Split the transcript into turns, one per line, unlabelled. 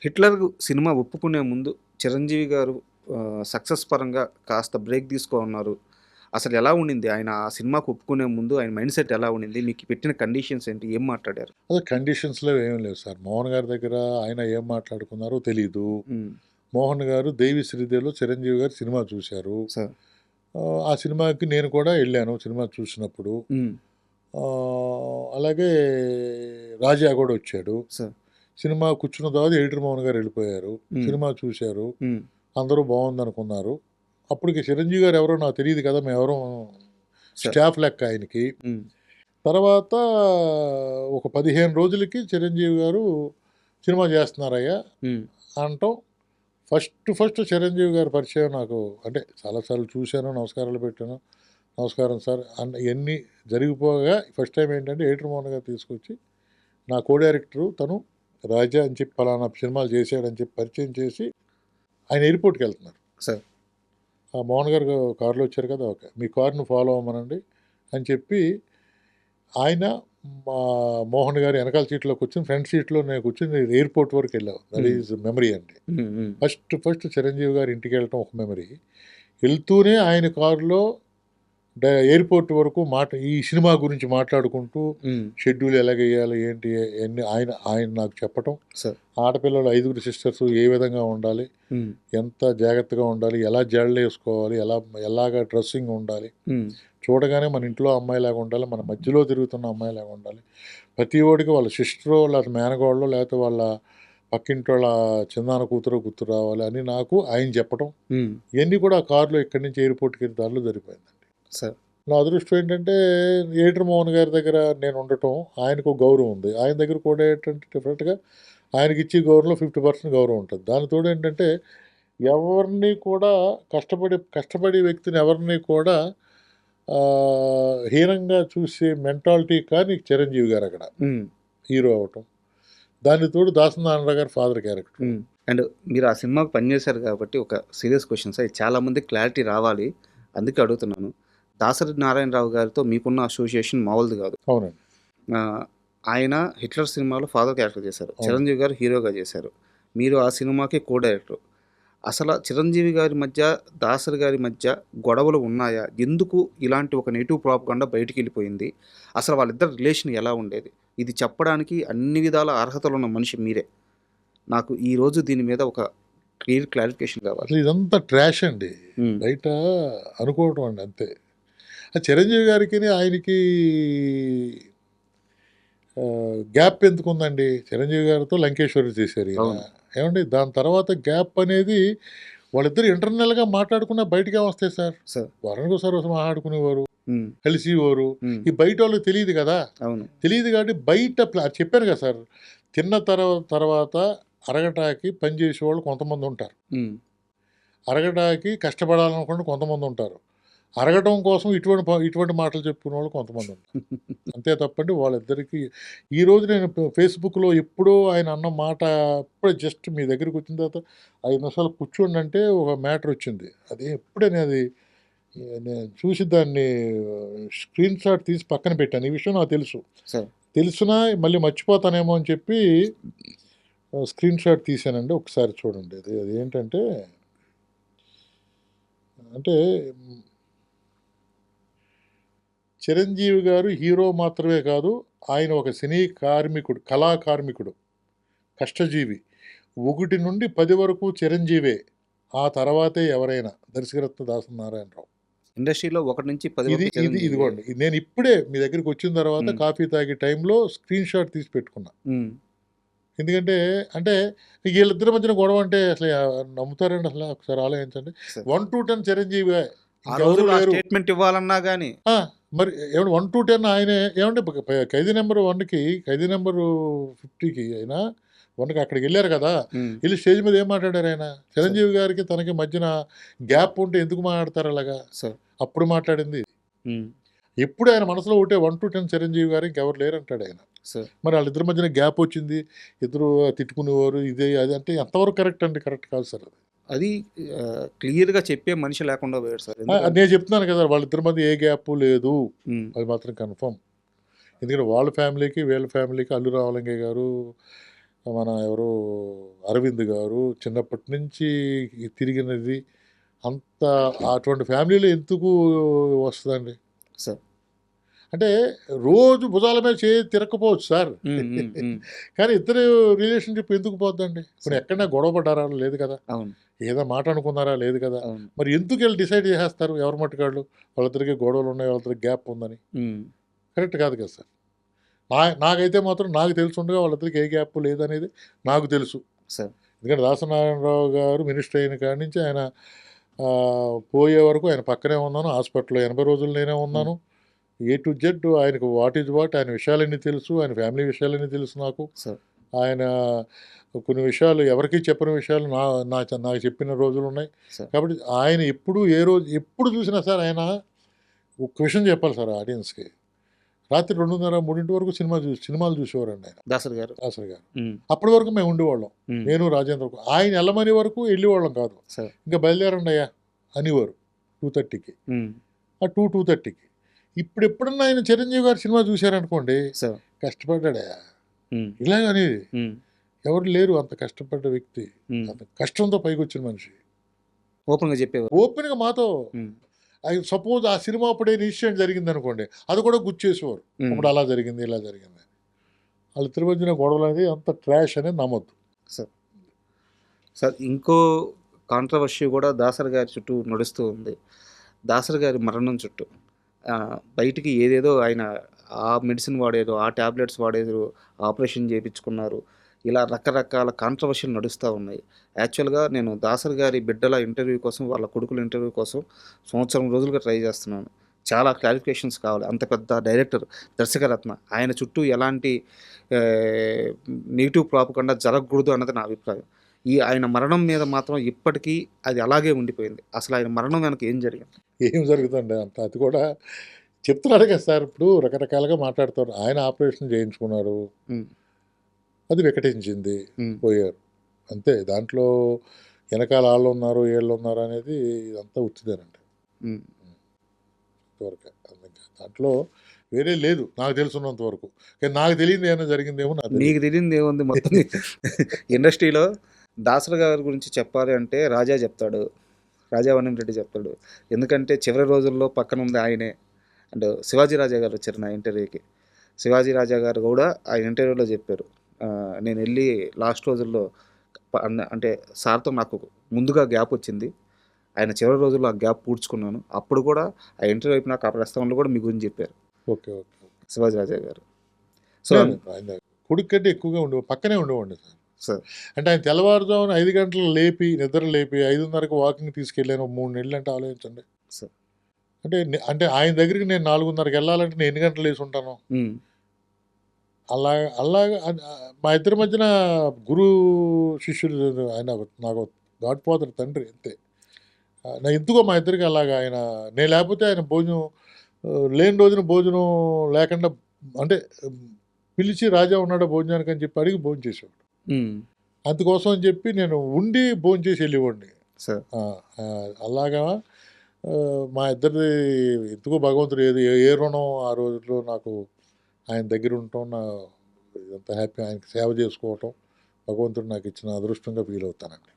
'Hitler' cinema ఒప్పుకునే ముందు చిరంజీవి గారు సక్సెస్ పరంగా కాస్త బ్రేక్ తీసుకోనున్నారు. అసలు ఎలా ఉండింది? ఆయన ఆ సినిమాకి ఒప్పుకునే ముందు ఆయన మైండ్ సెట్ ఎలా ఉండింది? మీకు పెట్టిన కండిషన్స్ ఏంటి? ఏం మాట్లాడారు?
అదే కండిషన్స్‌లో ఏమి లేవు సార్. మోహన్ గారి దగ్గర ఆయన ఏం మాట్లాడుకున్నారో తెలీదు.
హ్మ్.
మోహన్ గారు 'దేవి శ్రీదేవిలో' చిరంజీవి గారి సినిమా చూశారు.
సార్.
ఆ సినిమాకి నేను కూడా ఎళ్ళాను సినిమా చూసినప్పుడు.
హ్మ్.
అలాగే రాజా గూడా వచ్చాడు.
సార్.
సినిమా కూర్చున్న తర్వాత ఎడిటర్ మోహన్ గారు ఎళ్ళిపోయారు.
హ్మ్.
సినిమా చూశారు.
హ్మ్.
అందరూ బావుందనుకున్నారు. అప్పటికి చిరంజీవి గారు ఎవరో నాకు తెలీదు కదా! మేమెవరం
సార్.
స్టాఫ్ లెక్క ఆయనకి.
హ్మ్.
తర్వాత ఒక 15 రోజులకి చిరంజీవి గారు సినిమా చేస్తున్నారయ్యా
హ్మ్.
అనటం. ఫస్ట్ చిరంజీవి గారి పరిచయం నాకు అంటే చాలా సార్లు చూశాను, నమస్కారాలు పెట్టాను. నమస్కారం సార్ ఇయన్నీ జరిగిపోగా ఫస్ట్ టైమ్ ఏంటంటే ఏటర్ మోహన్ గారు తీసుకొచ్చి నా కో డైరెక్టరు తను రాజా అని చెప్పి పలానా సినిమాలు చేశాడని చెప్పి పరిచయం చేసి ఆయన ఎయిర్‌పోర్ట్‌కెళ్తున్నారు.
సార్.
ఆ మోహన్ గారు కారులో వచ్చారు కదా! ఓకే. మీ కారుని ఫాలో అవ్వమనండి అని చెప్పి ఆయన మా మోహన్ గారు ఎనకాల సీట్‌లో కూర్చొని ఫ్రంట్ సీట్‌లో నేను కూర్చొని ఎయిర్‌పోర్ట్ వరకు వెళ్ళాం. దట్
హ్మ్.
ఈజ్ మెమరీ అండి.
హ్మ్. హ్మ్.
ఫస్ట్ చిరంజీవి గారి ఇంటికెళ్ళటం ఒక మెమరీ. వెళ్తూనే ఆయన కారులో ఎయిర్‌పోర్ట్ వరకు ఈ సినిమా గురించి మాట్లాడుకుంటూ
హ్మ్.
షెడ్యూల్ ఎలాగెయ్యాలి, ఏంటి అయన్నీ ఆయన ఆయన నాకు చెప్పటం.
సార్.
ఆడపిల్లలు 5గురు సిస్టర్స్ ఏ విధంగా ఉండాలి,
హ్మ్.
ఎంత జాగ్రత్తగా ఉండాలి, ఎలా జడలేసుకోవాలి, ఎలాగా డ్రెస్సింగ్ ఉండాలి.
హ్మ్.
చూడగానే మన ఇంట్లో అమ్మాయిలాగా ఉండాలి, మన మధ్యలో తిరుగుతున్న అమ్మాయిలాగా ఉండాలి. ప్రతి ఒడికి వాళ్ళ సిస్టరో, లేకపోతే మేనకోడలో, లేకపోతే వాళ్ళ పక్కింటోళ్ళ చిన్నాన్న కూతురో గుర్తు రావాలి అని నాకు ఆయన చెప్పటం.
హ్మ్.
ఇయన్నీ కూడా ఆ కారులో ఇక్కడి నుంచి ఎయిర్‌పోర్ట్‌కెళ్ళే దారిలో జరిగిపోయిందండి.
సార్.
నా అదృష్టం ఏంటంటే, ఏటర్ మోహన్ గారి దగ్గర నేను ఉండటం, ఆయనకు ఒక గౌరవం ఉంది. ఆయన దగ్గర కూడా ఏంటంటే డెఫినెట్‌గా ఆయనకిచ్చే గౌరవంలో 50% గౌరవం ఉంటది. దానికి తోడు ఏంటంటే, ఎవరిని కూడా కష్టపడే వ్యక్తిని ఎవరిని కూడా హీనంగా చూసే మెంటాలిటీ కానీ చిరంజీవి గారక్కడ.
హ్మ్.
హీరో అవ్వటం. దానికి తోడు దాసరి నారాయణరావు గారి ఫాదర్ క్యారెక్టర్.
హ్మ్. అండ్ మీరు ఆ సినిమాకి పనిచేశారు కాబట్టి ఒక సీరియస్ క్వెషన్ సార్. ఇది చాలా మందికి క్లారిటీ రావాలి. అందుకే అడుగుతున్నాను. దాసరి నారాయణరావు గారితో మీకున్న అసోసియేషన్ మామూలుది కాదు.
అవునండి.
ఆయన 'హిట్లర్' సినిమాలో ఫాదర్ క్యారెక్టర్ చేశారు.
అవును.
చిరంజీవి గారు హీరోగా చేశారు. మీరు ఆ సినిమాకి కో డైరెక్టర్. అసల చిరంజీవి గారి మధ్య, దాసరి గారి మధ్య గొడవలు ఉన్నాయా? ఎందుకు ఇలాంటి ఒక నెగెటివ్ ప్రాపగండా బయటికెళ్ళిపోయింది? అసలు వాళ్ళిద్దరి రిలేషన్ ఎలా ఉండేది? ఇది చెప్పడానికి అన్ని విధాల అర్హతలున్న మనిషి మీరే. నాకు ఈరోజు దీని మీద ఒక క్లారిఫికేషన్ కావాలి.
అసలు ఇదంతా ట్రాష్ అండి.
హ్మ్.
బయట అనుకోవటం అండి అంతే. ఆ చిరంజీవి గారికిని, ఆయనకి గ్యాప్ ఎందుకుందండి? చిరంజీవి గారితో 'లంకేశ్వరి' చేశారు ఈయన.
అవును.
ఏవండీ దాని తర్వాత గ్యాప్ అనేది వాళ్ళిద్దరు ఇంటర్నల్‌గా మాట్లాడుకున్నా బయటికేమొస్తాయి సార్?
సార్.
వారానికోసారి మాట్లాడుకునేవారు.
హ్మ్.
కలిసేవారు.
హ్మ్.
ఈ బయటోళ్ళకి తెలీదు గదా!
అవును.
తెలీదు కాబట్టి బయట చెప్పాను గదా సార్. తిన్న తర్వాత అరగటానికి పని చేసేవాళ్ళు కొంతమందుంటారు.
హ్మ్.
అరగటానికి కష్టపడాలనుకున్న కొంతమందుంటారు. అరగటం కోసం ఇటువంటి మాటలు చెప్పుకునేవాళ్ళు కొంతమందుంటారు. అంతే తప్పండి వాళ్ళిద్దరికీ ఈరోజు నేను ఫేస్‌బుక్‌లో ఎప్పుడో ఆయన అన్న మాట ఇప్పుడే జస్ట్ మీ దగ్గరికొచ్చిన తర్వాత 5 నిమిషాలు కూర్చోండంటే ఒక మ్యాటరొచ్చింది. అది ఎప్పుడే నేనది నేను చూసి దాన్ని స్క్రీన్ షాట్ తీసి పక్కన పెట్టాను. ఈ విషయం నాకు తెలుసు.
సార్.
తెలిసినా మళ్ళీ మర్చిపోతానేమో అని చెప్పి స్క్రీన్ షాట్ తీశానండి. ఒకసారి చూడండి. అదేంటంటే అంటే చిరంజీవి గారు హీరో మాత్రమే కాదు. ఆయన ఒక సినీ కార్మికుడు, కళా కార్మికుడు, కష్టజీవి. 1 నుండి 10 వరకు చిరంజీవే. ఆ తర్వాతే ఎవరైనా. దర్శకరత్న దాసరి నారాయణరావు.
ఇండస్ట్రీలో 1-10
ఇది
వరకు
ఇది
చిరంజీవి.
ఇదిగోండి. నేనిప్పుడే మీ దగ్గరికొచ్చిన తర్వాత
హ్మ్.
కాఫీ తాగే టైంలో స్క్రీన్ షాట్ తీసి పెట్టుకున్నా.
హ్మ్.
ఎందుకంటే, అంటే ఈళ్ళిద్దరి మధ్యన గొడవ అంటే అసలు నమ్ముతారండి అసల? ఒకసారి ఆలోచించండి.
సార్.
1-10 చిరంజీవే.
ఆ
ఇంకెవరు
రోజుల్లో ఆ
లేరు.
స్టేట్మెంట్ ఇవ్వాలన్నా గాని.
ఆ! మరి ఏవండీ 1-10 ఆయనే ఏవండీ ఖైదీ నంబర్ 1కి, ఖైదీ నంబరు 50కి ఆయన 1కి అక్కడికెళ్లారు కదా!
హ్మ్.
ఎళ్లి స్టేజ్ మీద ఏం మాట్లాడారాయన?
సార్.
చిరంజీవి గారికి తనకి మధ్యన గ్యాప్ ఉంటే ఎందుకు మాట్లాడతారు అలాగా?
సార్.
అప్పుడు మాట్లాడింది.
హ్మ్.
ఎప్పుడు ఆయన మనసులో ఒకటే 1-10 చిరంజీవి గారు ఇంకెవరు లేరంటాడాయన.
సార్.
మరి ఆళ్ళిద్దరి మధ్యన గ్యాప్ వచ్చింది. ఇద్దరు తిట్టుకునేవారు. అది అంటే ఎంతవరకు కరెక్ట్ అండి? కరెక్ట్ కాదు సార్ అది.
అది క్లియర్‌గా చెప్పే మనిషి లేకుండా పోయాడు సార్. ఎందుకంటే
నేను చెప్తున్నాను కదా! వాళ్ళిద్దరి మధ్య ఏ గ్యాపు లేదు.
హ్మ్.
అది మాత్రం కన్ఫర్మ్. ఎందుకంటే వాళ్ళ ఫ్యామిలీకి, వీళ్ళ ఫ్యామిలీకి అల్లు రామలింగయ్య గారు మన ఎవరు అరవింద్ గారు చిన్నప్పటి నుంచి తిరిగినది అంత అటువంటి ఫ్యామిలీలో ఎందుకు వస్తుందండి?
సార్.
అంటే రోజు భుజాల మీద తిరగకపోవచ్చు సార్.
హ్మ్. హ్మ్. హ్మ్.
కానీ ఇద్దరు రిలేషన్‌షిప్ ఎందుకు పోద్దండి? ఇప్పుడు
సార్.
ఎక్కడైనా గొడవ పడ్డారా? లేదు కదా!
అవును.
ఏదో మాట అనుకున్నారా? లేదు కదా!
అవును.
మరి ఎందుకు ఈళ్ళు డిసైడ్ చేసేస్తారు ఎవరి మట్టుకాళ్ళు? వాళ్ళిద్దరికి గొడవలున్నాయి, వాళ్ళిద్దరికి గ్యాప్ ఉందని.
హ్మ్.
కరెక్ట్ కాదు కదా సార్. నాకైతే మాత్రం నాకు తెలిసుండగా వాళ్ళిద్దరికి ఏ గ్యాప్ లేదనేది నాకు తెలుసు.
సార్.
ఎందుకంటే దాసనారాయణరావు గారు మినిస్టర్ అయిన కాడి నుంచి ఆయన పోయే వరకు ఆయన పక్కనే ఉన్నాను. హాస్పిటల్‌లో 80 రోజులు నేనే
హ్మ్.
ఉన్నాను. ఏ టు జెడ్ ఆయనకు వాట్ ఈజ్ వాట్ ఆయన విషయాలన్నీ తెలుసు. ఆయన ఫ్యామిలీ విషయాలన్నీ తెలుసు నాకు.
సార్.
ఆయన కొన్ని విషయాలు ఎవరికీ చెప్పని విషయాలు నాకు చెప్పిన రోజులున్నాయి.
సార్.
కాబట్టి ఆయన ఎప్పుడు చూసినా సార్ ఆయన ఒక్క విషయం చెప్పాలి సార్ ఆడియన్స్‌కి. రాత్రి 2:30, 3 వరకు సినిమాలు చూసేవారండి ఆయన.
దాసరి గారు.
దాసరి గారు.
హ్మ్.
అప్పటి వరకు మేము ఉండేవాళ్ళం.
హ్మ్.
నేను, రాజేంద్ర ఆయన ఎళ్ళమనే వరకు ఎళ్ళేవాళ్ళం కాదు.
సార్.
ఇంక బయలుదేరండయ్యా అనేవారు 2:30కి.
హ్మ్.
2:30కి. ఇప్పుడెప్పుడన్నా ఆయన చిరంజీవి గారి సినిమా చూసారనుకోండి,
సార్.
కష్టపడ్డాడయ్యా
హ్మ్.
ఇలాగనేది.
హ్మ్.
ఎవరు లేరు అంత కష్టపడ్డ వ్యక్తి.
హ్మ్.
అంత కష్టంతో పైకొచ్చిన మనిషి.
ఓపెన్‌గా చెప్పేవారు.
ఓపెన్‌గా మాతో
హ్మ్.
సపోజ్ ఆ సినిమా అప్పుడే ఇన్సిడెంట్ జరిగిందనుకోండి, అది కూడా గుర్తుచేసేవారు.
హ్మ్.
అప్పుడు అలా జరిగింది, ఇలా జరిగింది. వాళ్ళిద్దరి మధ్యన గొడవలనేది అంత ట్రాష్ అనేది నమ్మొద్దు.
సార్. సార్ ఇంకో కాంట్రోవర్సీ కూడా దాసరి గారి చుట్టూ నడుస్తూ ఉంది. దాసరి గారి మరణం చుట్టూ. బయటికి ఏదేదో ఆయన ఆ మెడిసిన్ వాడారు, ఆ టాబ్లెట్స్ వాడారు, ఆపరేషన్ చేపించుకున్నారు. ఇలా రకరకాల కాంట్రోవర్షీలు నడుస్తా ఉన్నాయి. యాక్చువల్‌గా నేను దాసరి గారి బిడ్డల ఇంటర్వ్యూ కోసం, వాళ్ళ కొడుకుల ఇంటర్వ్యూ కోసం సంవత్సరం రోజులుగా ట్రై చేస్తున్నాను. చాలా క్లారిఫికేషన్స్ కావాలి. అంత పెద్ద డైరెక్టర్, దర్శకరత్న. ఆయన చుట్టూ ఎలాంటి ఆహ్, నెగెటివ్ ప్రాపగండా జరగకూడదు అన్నది నా అభిప్రాయం. ఆయన మరణం మీద మాత్రం ఇప్పటికీ అది అలాగే ఉండిపోయింది. అసలు ఆయన మరణం వెనక ఏం జరిగింది?
ఏం జరుగుతుందండి అంత అది కూడా చెప్తున్నాడు కదా సార్! ఇప్పుడు రకరకాలుగా మాట్లాడుతారు. ఆయన ఆపరేషన్ చేయించుకున్నారు.
హ్మ్.
అది వికటించింది.
హ్మ్.
పోయారు. అంతే. దాంట్లో ఎనకాల ఆళ్ళున్నారు, ఈళ్ళున్నారు అనేది ఇదంతా ఉత్తిదేనండి.
హ్మ్.
అంతవరకే. దాంట్లో వేరే లేదు నాకు తెలిసున్నంత వరకు. కానీ నాకు తెలియనిది ఏమైనా జరిగిందేమో నాకు
మీకు
తెలీదు.
తెలియనిదేముంది మొత్తం ఇండస్ట్రీలో దాసరి గారి గురించి చెప్పాలి అంటే రాజా చెప్తాడు. రాజావనం రెడ్డి చెప్తాడు. ఎందుకంటే చివరి రోజుల్లో పక్కనుంది ఆయనే. అండ్ శివాజీ రాజా గారు వచ్చారు నా ఇంటర్వ్యూకి. శివాజీ రాజా గారు కూడా ఆ ఇంటర్వ్యూలో చెప్పారు. నేనెళ్ళి లాస్ట్ రోజుల్లో అంటే సార్‌తో నాకు ముందుగా గ్యాప్ వచ్చింది. ఆయన చివరి రోజుల్లో ఆ గ్యాప్ పూడ్చుకున్నాను. అప్పుడు కూడా ఆ ఇంటర్వ్యూ అయిపోయినాక ఆ ప్రస్తావనలో కూడా మీ గురించి చెప్పారు
ఓకే. ఓకే.
శివాజీ రాజా గారు. సో
లేదు. ఆయన కొడుకు కంటే ఎక్కువగా పక్కనే ఉండేవాడిని సార్.
సార్.
అంటే ఆయన తెల్లవారుజామున 5 గంటలకు నిద్ర లేపి 5:30కి వాకింగ్‌కి తీసుకెళ్ళాను. 3 నెలలంటే ఆలోచించండి.
సార్.
అంటే ఆయన దగ్గరికి నేను 4:30కి ఎళ్ళాలంటే నేను ఎన్ని గంటలు లేసుంటాను?
హ్మ్.
అలాగా మా ఇద్దరి మధ్యన గురు శిష్యులు ఆయన నాకు గాడ్ ఫాదర్ తండ్రి అంతే. ఎందుకో మా ఇద్దరికి అలాగా ఆయన నేను లేకపోతే ఆయన భోజనం లేని రోజున భోజనం లేకుండా అంటే ఉమ్, పిలిచి రాజా ఉన్నాడా భోజనానికి అని చెప్పి అడిగి భోంచేసేవాడు.
హ్మ్.
అందుకోసం అని చెప్పి నేను ఉండి భోంచేసి వెళ్ళేవాడిని.
సార్.
ఆ! అలాగా మా ఇద్దరిది ఎందుకో భగవంతుడు ఏ రుణం ఆ రోజుల్లో నాకు ఆయన దగ్గర ఉండటం ఇదంతా హ్యాపీ ఆయనకి సేవ చేసుకోవటం భగవంతుడు నాకు ఇచ్చిన అదృష్టంగా ఫీల్ అవుతానండి.